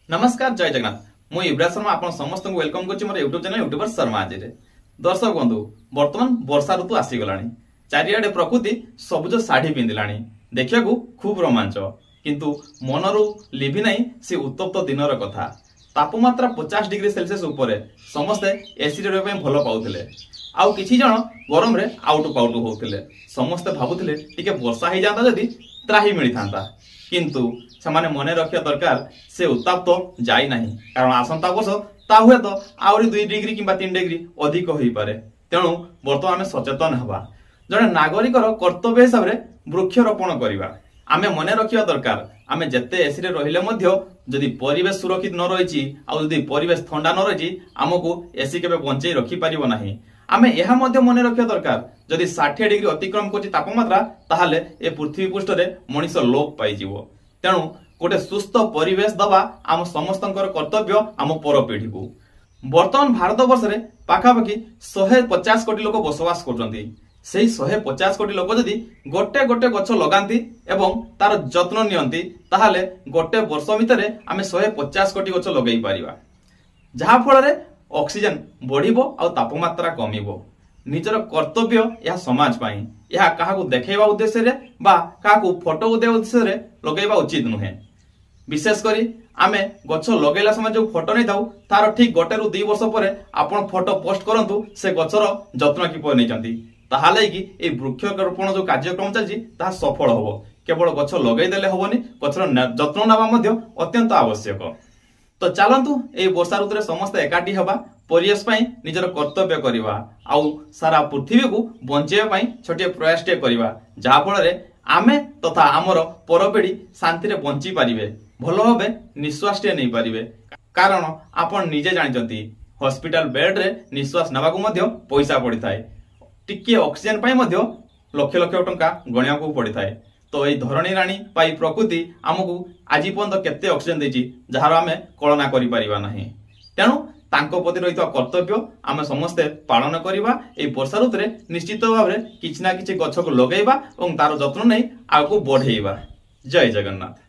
नमस्कार जय जगन्नाथ मु युवराज शर्मा आपण समस्त वेलकम करछि मोर यूट्यूब चैनल यूट्यूबर शर्मा आज दर्शक बंधु वर्तमान वर्षा ऋतु आसी गलानी चारियाडे प्रकृति सबुज साड़ी पिंधिलानी देखिया खूब रोमांच किंतु मनरु लिभि नहीं से उत्तप्त दिनर कथा तापमात्रा 50 डिग्री सेल्सियस ऊपर समस्ते एसी रे रहबे भलो पाउथिले आउ किछि जण गरम रे आउट पाउट होउथिले समस्ते भाबुथिले टिके वर्षा हे जांता जदी त्राही मिली थांता किंतु सेमाने मने रखिया दरकार से उत्ताप तो जाई नहीं कारण आसंता वर्ष ता हुए तो आउरी 2 डिग्री किंबा 3 डिग्री अधिक होई पारे तेणु वर्तमान आमे सचेतन हवा जने नागरिकर कर्तव्य हिसाब रे वृक्षरोपण करिवा आमे मने रखिया दरकार आमे जत्ते एसी रे रहिले मध्य जदि परिवेश सुरक्षित न रहिछि आ जदि परिवेश ठंडा न रहिछि हमकु एसी केबे बंचै रखि परिबो नाही आमे एहा मध्य मने रखिया दरकार जदि 60 डिग्री अतिक्रम करछि तापमात्रा ताहाले ए पृथ्वी पृष्ठ रे मनुष्य लोप पाइ जिवो तेणु गोटे सुस्थ परिवेश दबा आम समस्तंकर कर्तव्य आम पर पीढ़ी को वर्तमान भारत वर्ष रे पाखापाखि 150 कोटी लोक बसवास करछन्ती सेही 150 कोटी लोक जदि गोटे गोटे गछ लगांती एवं तार जत्न नियंती ताहाले गोटे वर्ष भितरे आमे 150 कोटी गछ लगेई पारिबा जहा फल रे ऑक्सीजन बढ़िबो आ तापमात्रा कमिबो निजर कर्तव्य यह समाज पाई यह काहाकू देखैबा उद्देश्य रे बा काहाकू फोटो उद्देश्य रे लगेबा उचित नुहे विशेष करी आमे गछ लगेला समय जो फोटो नै थाउ तार ठीक गोटे रु 2 वर्ष परे आपण फोटो पोस्ट करंतु से गछर जत्न किपर नै जंती ताहाले कि ए वृक्षरोपण जो कार्यक्रम चलछि ता सफल होबो केवल गछ लगै देले होबोनी गछर जत्न नबा मध्ये अत्यंत आवश्यक तो चलतु ए वर्षा ऋतु रे समस्त एकाठी हबा परिवेश पाई निजर कर्तव्य करिवा आउ सारा पृथ्वी को बंचेबा पाई छोटे प्रयास टे करिवा जहा फल रे आमे तथा आमर परपीढ़ी शांति रे बंची पारिबे भलो होबे निश्वास टे नै पारिबे कारण आपण निजे जानिचंती हॉस्पिटल बेड रे निश्वास नबा को मध्य पैसा पड़ी थाए टिके ऑक्सीजन पाई मध्य लक्ष लक्ष टंका गणिया को पड़ी थाए तो ये धरणी राणी पाई प्रकृति आमको आज पर्यंत केते ऑक्सीजन देछि जहार आमे कल्पना करि परिबा नाही तेणु तांको प्रति रहित कर्तव्य आमे समस्ते पालन करिबा ए वर्षा ऋतु रे निश्चित भाव रे किछ ना किछ गछ को लगेइबा और तार जत्न नै आगु बढ़ेइबा जय जगन्नाथ।